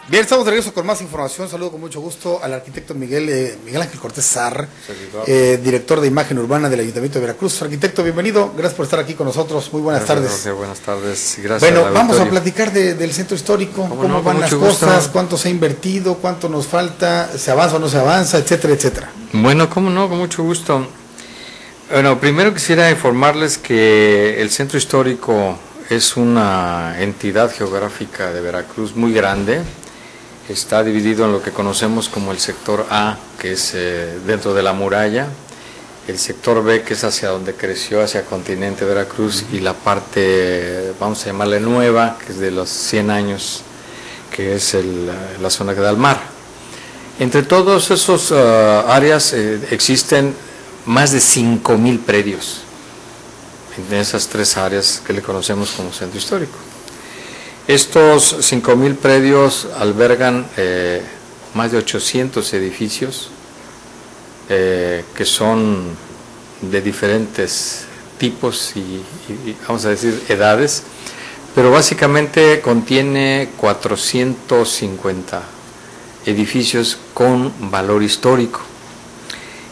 Bien, estamos de regreso con más información. Saludo con mucho gusto al arquitecto Miguel Ángel Cortés Sarr, director de imagen urbana del Ayuntamiento de Veracruz. Arquitecto, bienvenido. Gracias por estar aquí con nosotros. Muy buenas tardes. Gracias, buenas tardes. Gracias. Bueno, vamos a platicar del centro histórico. ¿Cómo van las cosas? ¿Cuánto se ha invertido? ¿Cuánto nos falta? ¿Se avanza o no se avanza? Etcétera, etcétera. Bueno, cómo no, con mucho gusto. Bueno, primero quisiera informarles que el centro histórico es una entidad geográfica de Veracruz muy grande. Está dividido en lo que conocemos como el sector A, que es dentro de la muralla, el sector B, que es hacia donde creció, hacia Continente Veracruz, y la parte, vamos a llamarle nueva, que es de los 100 años, que es la zona que da al mar. Entre todos esos áreas existen más de 5,000 predios en esas tres áreas que le conocemos como centro histórico. Estos 5,000 predios albergan más de 800 edificios que son de diferentes tipos y vamos a decir edades, pero básicamente contiene 450 edificios con valor histórico.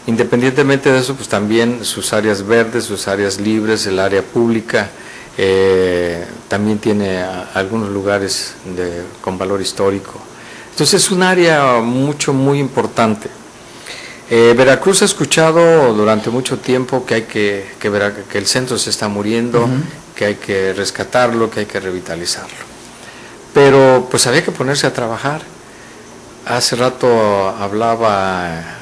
Independientemente de eso, pues también sus áreas verdes, sus áreas libres, el área pública, también tiene algunos lugares con valor histórico. Entonces es un área muy importante. Veracruz ha escuchado durante mucho tiempo que hay que el centro se está muriendo, que hay que rescatarlo, que hay que revitalizarlo. Pero pues había que ponerse a trabajar. Hace rato hablaba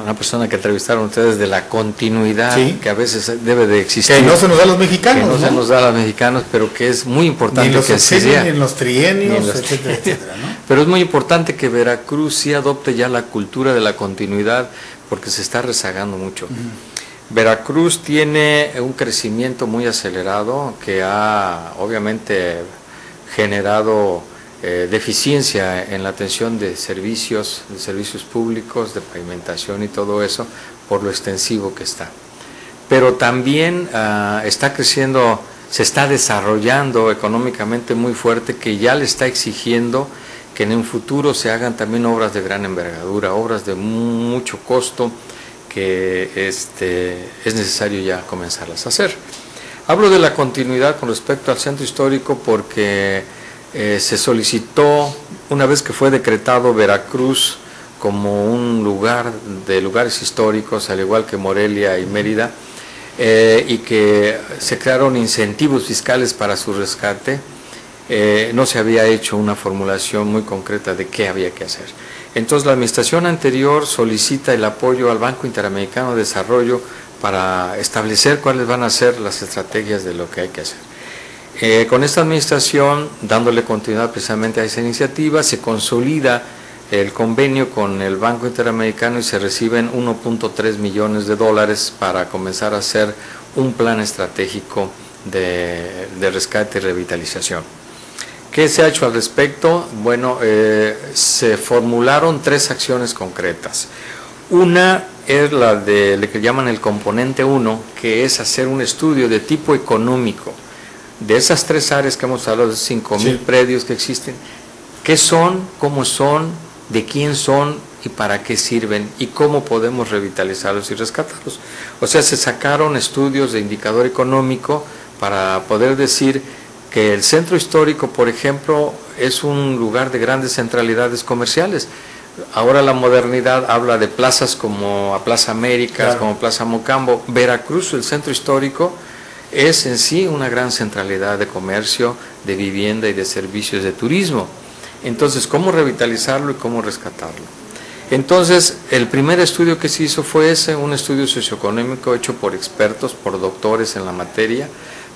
una persona que entrevistaron ustedes de la continuidad, sí, que a veces debe de existir. Que no se nos da a los mexicanos. Que no se nos da a los mexicanos, pero que es muy importante ni en que los sexenios, ni en los trienios, etcétera, etcétera, ¿no? Pero es muy importante que Veracruz sí adopte ya la cultura de la continuidad, porque se está rezagando mucho. Veracruz tiene un crecimiento muy acelerado que ha obviamente generado deficiencia en la atención de servicios públicos, de pavimentación y todo eso, por lo extensivo que está. Pero también está creciendo, se está desarrollando económicamente muy fuerte, que ya le está exigiendo que en un futuro se hagan también obras de gran envergadura, obras de mucho costo, que es necesario ya comenzarlas a hacer. Hablo de la continuidad con respecto al centro histórico porque se solicitó, una vez que fue decretado Veracruz como un lugar de lugares históricos, al igual que Morelia y Mérida, y que se crearon incentivos fiscales para su rescate, no se había hecho una formulación muy concreta de qué había que hacer. Entonces la administración anterior solicita el apoyo al Banco Interamericano de Desarrollo para establecer cuáles van a ser las estrategias de lo que hay que hacer. Con esta administración, dándole continuidad precisamente a esa iniciativa, se consolida el convenio con el Banco Interamericano y se reciben 1.3 millones de dólares para comenzar a hacer un plan estratégico de rescate y revitalización. ¿Qué se ha hecho al respecto? Bueno, se formularon 3 acciones concretas. Una es la de lo que llaman el componente 1, que es hacer un estudio de tipo económico de esas 3 áreas que hemos hablado, de 5,000 predios que existen, qué son, cómo son, de quién son y para qué sirven y cómo podemos revitalizarlos y rescatarlos. O sea, se sacaron estudios de indicador económico para poder decir que el centro histórico, por ejemplo, es un lugar de grandes centralidades comerciales. Ahora la modernidad habla de plazas como a Plaza Américas, claro, como Plaza Mocambo. Veracruz, el centro histórico, es en sí una gran centralidad de comercio, de vivienda y de servicios de turismo. Entonces, ¿cómo revitalizarlo y cómo rescatarlo? Entonces, el primer estudio que se hizo fue un estudio socioeconómico hecho por expertos, por doctores en la materia,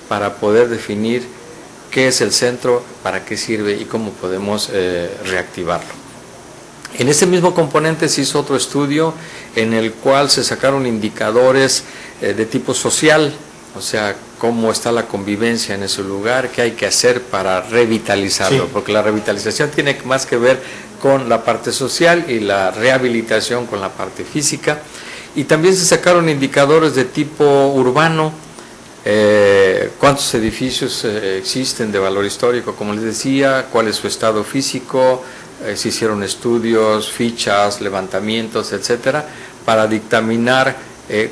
para poder definir qué es el centro, para qué sirve y cómo podemos reactivarlo. En ese mismo componente se hizo otro estudio en el cual se sacaron indicadores de tipo social, o sea, cómo está la convivencia en ese lugar, qué hay que hacer para revitalizarlo, porque la revitalización tiene más que ver con la parte social y la rehabilitación con la parte física. Y también se sacaron indicadores de tipo urbano, cuántos edificios existen de valor histórico, como les decía, cuál es su estado físico, se hicieron estudios, fichas, levantamientos, etcétera, para dictaminar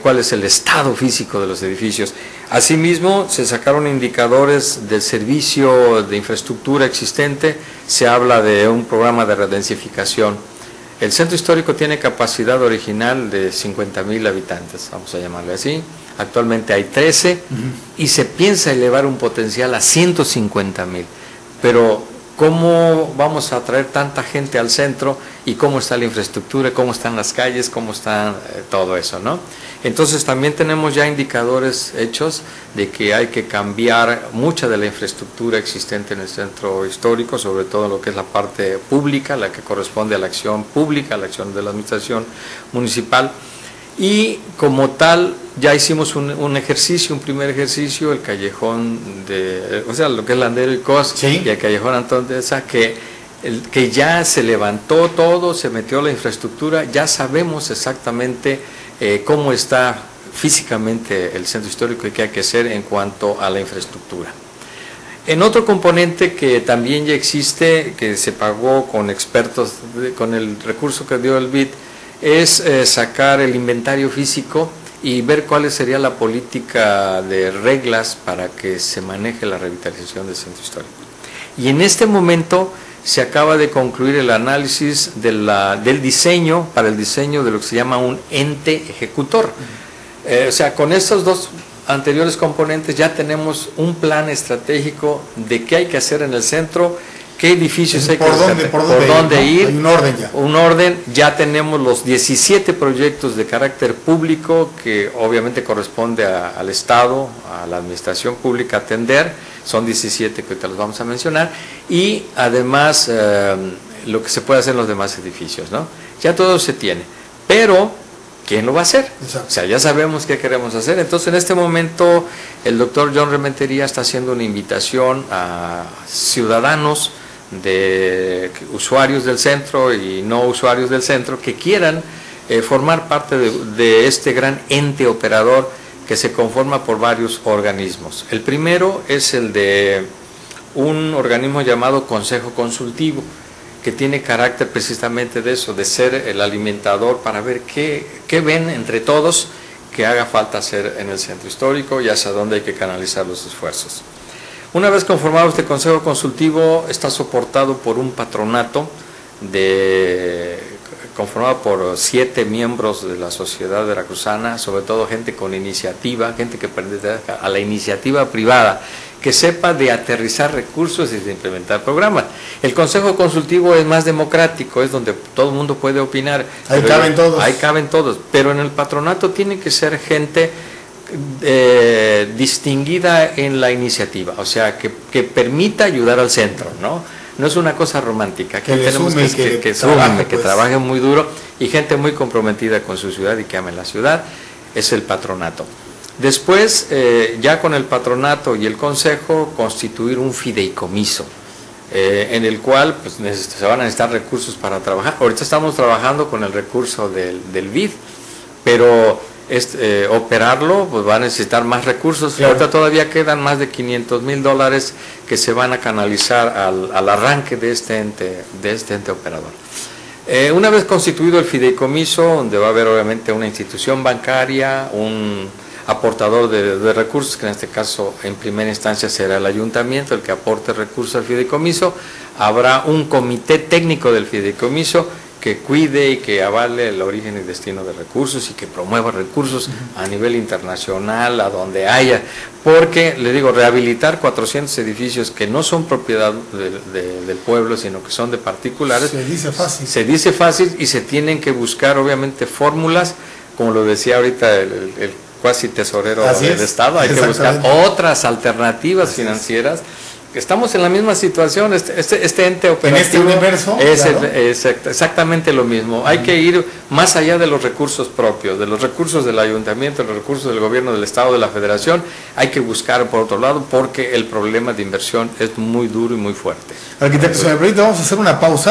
cuál es el estado físico de los edificios. Asimismo, se sacaron indicadores del servicio de infraestructura existente, se habla de un programa de redensificación. El centro histórico tiene capacidad original de 50,000 habitantes, vamos a llamarle así. Actualmente hay 13 y se piensa elevar un potencial a 150,000. Pero ¿cómo vamos a atraer tanta gente al centro y cómo está la infraestructura, cómo están las calles, cómo está todo eso, ¿no? Entonces también tenemos ya indicadores hechos de que hay que cambiar mucha de la infraestructura existente en el centro histórico, sobre todo lo que es la parte pública, la que corresponde a la acción pública, a la acción de la administración municipal. Y como tal, ya hicimos un ejercicio, un primer ejercicio, el callejón o sea, lo que es Landero y Cos, ¿sí? Y el callejón Antón de Esa, que ya se levantó todo, se metió la infraestructura, ya sabemos exactamente cómo está físicamente el centro histórico y qué hay que hacer en cuanto a la infraestructura. En otro componente que también ya existe, que se pagó con expertos, con el recurso que dio el BID, es sacar el inventario físico y ver cuál sería la política de reglas para que se maneje la revitalización del centro histórico. Y en este momento se acaba de concluir el análisis del diseño, para el diseño de lo que se llama un ente ejecutor. O sea, con estos dos anteriores componentes ya tenemos un plan estratégico de qué hay que hacer en el centro, qué edificios hay que hacer, por dónde ir. Hay un orden ya. Un orden, ya tenemos los 17 proyectos de carácter público que obviamente corresponde al Estado, a la administración pública atender, son 17 que ahorita los vamos a mencionar, y además lo que se puede hacer en los demás edificios, ¿no? Ya todo se tiene, pero ¿quién lo va a hacer? Exacto. O sea, ya sabemos qué queremos hacer. Entonces, en este momento, el doctor John Rementería está haciendo una invitación a ciudadanos, de usuarios del centro y no usuarios del centro que quieran formar parte de este gran ente operador que se conforma por varios organismos. El primero es el de un organismo llamado Consejo Consultivo, que tiene carácter precisamente de eso, de ser el alimentador para ver qué ven entre todos que haga falta hacer en el centro histórico y hacia dónde hay que canalizar los esfuerzos. Una vez conformado este Consejo Consultivo, está soportado por un patronato conformado por 7 miembros de la sociedad veracruzana, sobre todo gente con iniciativa, gente que pertenece a la iniciativa privada, que sepa de aterrizar recursos y de implementar programas. El Consejo Consultivo es más democrático, es donde todo el mundo puede opinar. Ahí caben todos. Ahí caben todos, pero en el patronato tiene que ser gente distinguida en la iniciativa, o sea, que permita ayudar al centro, ¿no? No es una cosa romántica, aquí tenemos que trabaje muy duro y gente muy comprometida con su ciudad y que ame la ciudad, es el patronato. Después, ya con el patronato y el consejo, constituir un fideicomiso, en el cual pues, se van a necesitar recursos para trabajar. Ahorita estamos trabajando con el recurso del BID, pero operarlo pues va a necesitar más recursos. Claro. Ahorita todavía quedan más de $500,000 que se van a canalizar al arranque de este ente operador. Una vez constituido el fideicomiso, donde va a haber obviamente una institución bancaria, un aportador de recursos, que en este caso en primera instancia será el ayuntamiento el que aporte recursos al fideicomiso, habrá un comité técnico del fideicomiso que cuide y que avale el origen y destino de recursos y que promueva recursos a nivel internacional, a donde haya, porque, le digo, rehabilitar 400 edificios que no son propiedad del pueblo, sino que son de particulares. Se dice fácil. Se dice fácil y se tienen que buscar, obviamente, fórmulas, como lo decía ahorita el cuasi tesorero del Estado, hay que buscar otras alternativas financieras. Estamos en la misma situación, este ente operativo en este universo es exactamente lo mismo. Hay que ir más allá de los recursos propios, de los recursos del ayuntamiento, de los recursos del gobierno del Estado, de la Federación. Hay que buscar por otro lado porque el problema de inversión es muy duro y muy fuerte. Arquitecto, si me permite, vamos a hacer una pausa.